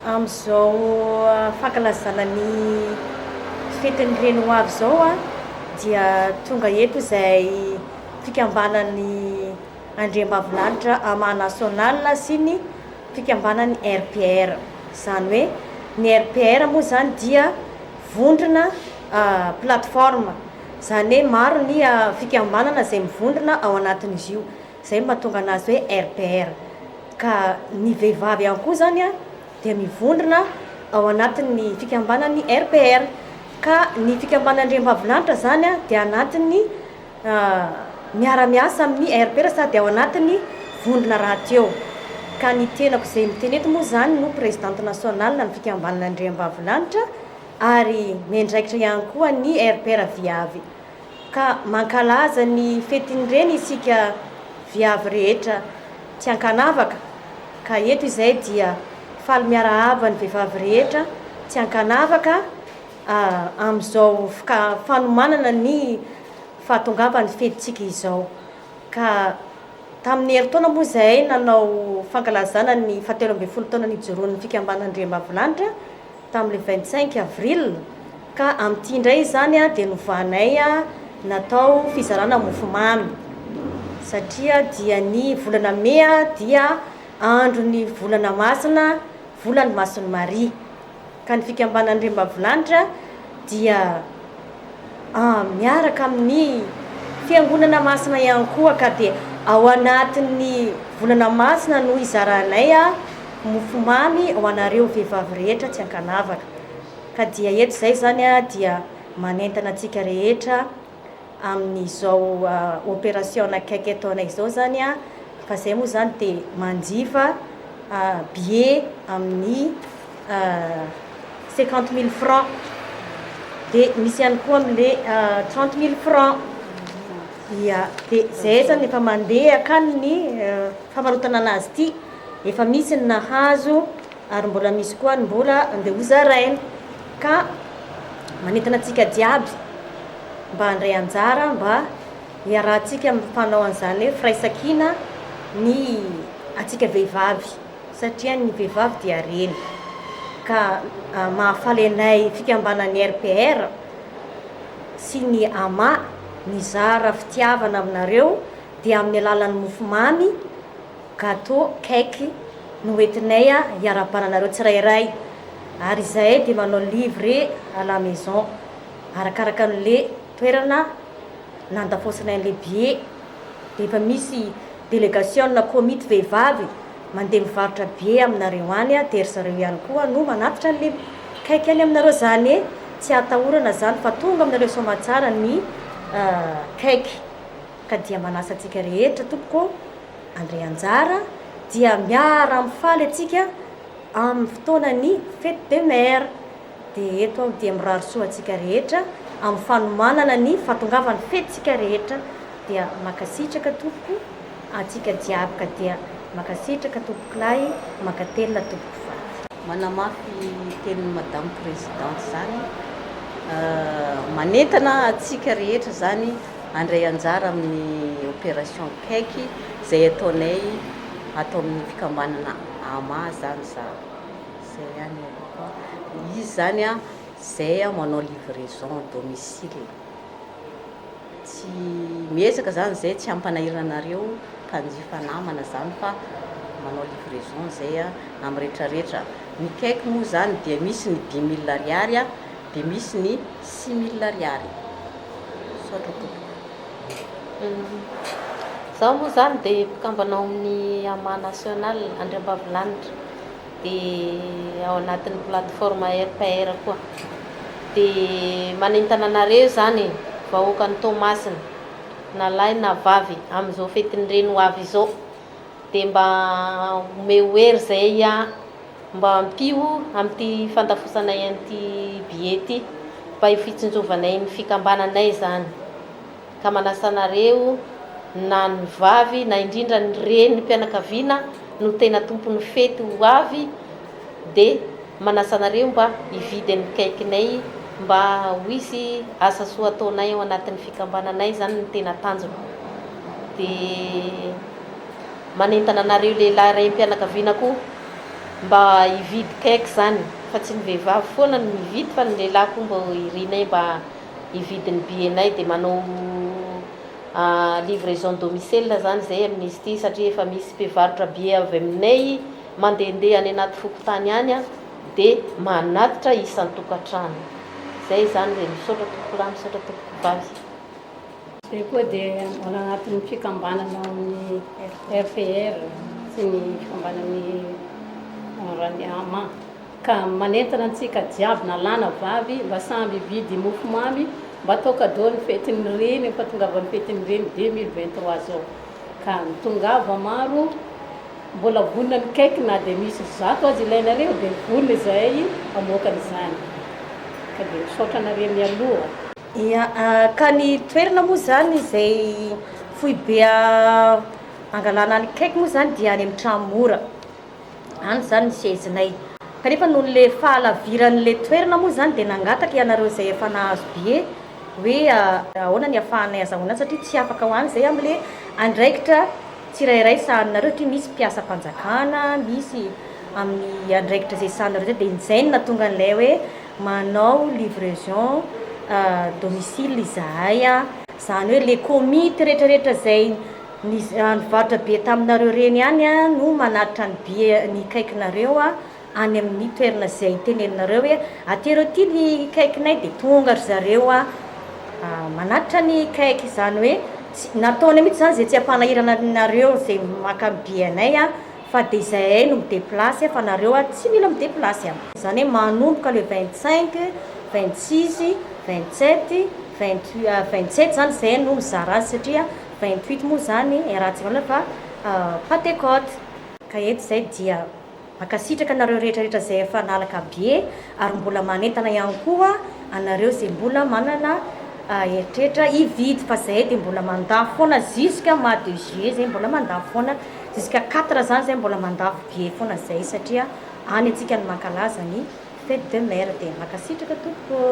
Am'izao fankalazana ny fetin'ny reny ho avy zao a dia tonga eto izay fikambanan'ny andriambavilanitra maha-national sy ny fikambanan'ny RPR. Zany hoe ny RPR moa zany dia vondrona plateforme, zany hoe maro ny fikambanana izay mivondrona ao anatin'izy io, zay mahatonga anazy hoe RPR. Ka ny vehivavy ihany koa zany a dia mivondrona ao anatin'ny fikambanan'ny RPR. Ka ny fikambanan'andriambavilanitra zany a dia anatin'ny miara-miasa amin'ny RPR sady ao anatin'ny vondrona rahateo. Ka ny tenako izay miteny eto moa zany no présidente nationale ny fikambanan'andriambavilanitra ary miandraikitra ihany koa ny RPR viavy. Ka mankalaza ny fetin'ireny isika viavy rehetra tsy ankanavaka. Ka eto izay dia faly miarahaba ny vehivavy rehetra tsy ankanavaka amin'izao fanomanana ny fahatongavan'ny fetintsika izao. Ka tamin'ny herintaona moa zahay nanao fankalazana ny 17 taona nijoroan'ny fikambanan'andriambavilanitra tamin'ny 25 avril. Ka amin'ity indray zany a dia novanay natao fizarana mofomamy satria dia ny volana Mea dia andro ny volana masina, volany masiny Maria. Ka ny fikambanan'andriambavilanitra dia miaraka amin'ny fiangonana masina ihany koa. Ka dia ao anatin'ny volana masina no izaranay mofomamy ho anareo vehivavy rehetra tsy ankanavaka. Ka dia eto zay zany dia manentana antsika rehetra amin'izao opération akaiky ataonay izao zany fa zay moa zany dia manjifa billet amin'ny 50 000 francs, dia misy ihany koa amin'le 30 000 francs. Dia zay zany efa mandeha akany ny famarotana anazy ity, efa misy ny nahazo ary mbola misy koa ny mbola andeha hozaraina. Ka manentana antsika jiaby mba handray anjara mba hiarahantsika amin'ny fanao an'izany hoe firaisan-kina ny antsika vehivavy satria ny vehivavy dia reny. Ka mahafaly anay fikambanan'ny RPR sy ny AMA nizara fitiavana aminareo dia amin'ny alalan'ny mofomamy, gâteau, cake no entinay hiara-bananareo tsirairay. Ary izahay dia manao livre à la maison arakaraka an'le toerana nandafosinay an'le billet. Dia efa misy délégation na komity vehivavy mandeha mivarotra billet aminareo any dia ry zareo ihany koa no manatitra an'le cake any aminareo, zany tsy atahorana zany fa tonga aminareo soamantsara ny cake. Ka dia manasa antsika rehetra tompoko andray anjara dia miara mifaly atsika amin'ny fotoanany fête de mère. Dia eto aho dia mirary soa antsika rehetra amin'ny fanomanana ny fahatongavan'ny fetintsika rehetra. Dia makasitraka tompoko antsika jiaby. Ka dia makasitraka tompoko lahy, makatelina tompoko faty. Manamafy tenin'ny madame présidente zany manentana antsika rehetra zany handray anjara amin'ny opération cake zay ataonay atao amin'ny fikambanana AMA zany zay ihany koa. Izy zany zay manao livraison domicile. Tsy miezaka zany zay tsy ampanahirana anareo mpanjifa namana zany fa manao livraison zay amin'ny rehetrarehetra. Ny cake moa zany dia misy ny 10 000 ariary dia misy ny 6 000 ariary. Sotra tompoko. Zaho moa zany dia mpikambanao amin'ny AMA national andriambavilanitra dia ao anatin'ny plateforme RPR koa. Dia manentana anareo zany vahoaka ny Tomasina na lahy na vavy amin'izao fetin'ireny ho avy izao dia mba omeo hery zay mba ampio amin'ity fandafosanay an'ity billet ty mba hifitsinjovanay ny fikambananay zany. Ka manasa anareo na ny vavy na indrindra ny reny ny mpianakaviana no tena tompon'ny fety ho avy dia manasa anareo mba hividy ny kaikinay mba ho hisy asa soa ataonay ao anatin'ny fikambananay zany ny tena tanjona. Dia manentana anareo lehilahy ray mpianakaviana koa mba hividy kaiky zany fa tsy ny vehivavy foana ny mividy fa ny lehilahy koa mba irinay mba hividy ny bienay dia manao livraison domicile zany zay amin'izy ity satria efa misy mpivarotra bie avy aminay mandehandeha any anaty fokotany any a dia manatitra isan-tokantrano zay zany dia misaotra tompolahy misaotra tompovavy. Zay koa dia mbola anatin'ny fikambanana amin'ny RPR sy ny fikambanan'ny Raniama ka manentana antsika jiaby na lana vavy mba samby hividy mofomamy mba atao cadeau ny fetin'ny reny fa tongavan'ny fetin'ny reny 2023 zao ka mitongava maro mbola vonona ny kaiky na dia misy 100 azy ilainareo dia vonona izay amoakan'izany ka dia misaotra anareo mialoha. Ia, ka ny toerana moa zany izay foibe angalana ny kaiky moa zany dia any amin'ny Tranmora any zany ny sezinay kanefa noho le fahalaviran'le toerana moa zany dia nangataka ianareo izay efa nahazo bie hoe ahoana ny ahafahanay azahoana satria tsy afaka ho any zay amin'le andraikitra tsirairay sahaninareo satria misy mpiasam-panjakana misy amin'ny andraikitra zay sahaninareo zay dia izay no nahatonga an'ilay hoe manao livraison domicile izahay zany hoe le komity rehetrarehetra zay nivarotra be taminareo reny any no manatitra ny bie ny kaikinareo any amin'ny toerana izay teneninareo hoe atereo ty ny kaikinay dia tonga ry zareo manatitra ny kaiky izany hoe nataony mihitsy zany zay tsy ampanahirana nareo zay maka bienay fa dia izahay no mideplasy fa nareo tsy mila mideplasy zany hoe manomboka le 25 26 27 27 zany zay no mizara azy satria 28 moa zany rahantsika valona fa Pentecote ka eto zay dia makasitraka anareo rehetrarehetra zay efa nalaka bie ary mbola manentana ihany koa anareo zay mbola manana eritreritra hividy fa zay dia mbola mandafo foana jusqu'à mois de juillet zay mbola mandafo foana jusqu'à 4 zany zay mbola mandafo bie foana zay satria any antsika ny mankalaza ny fête de mère dia makasitraka tompoko.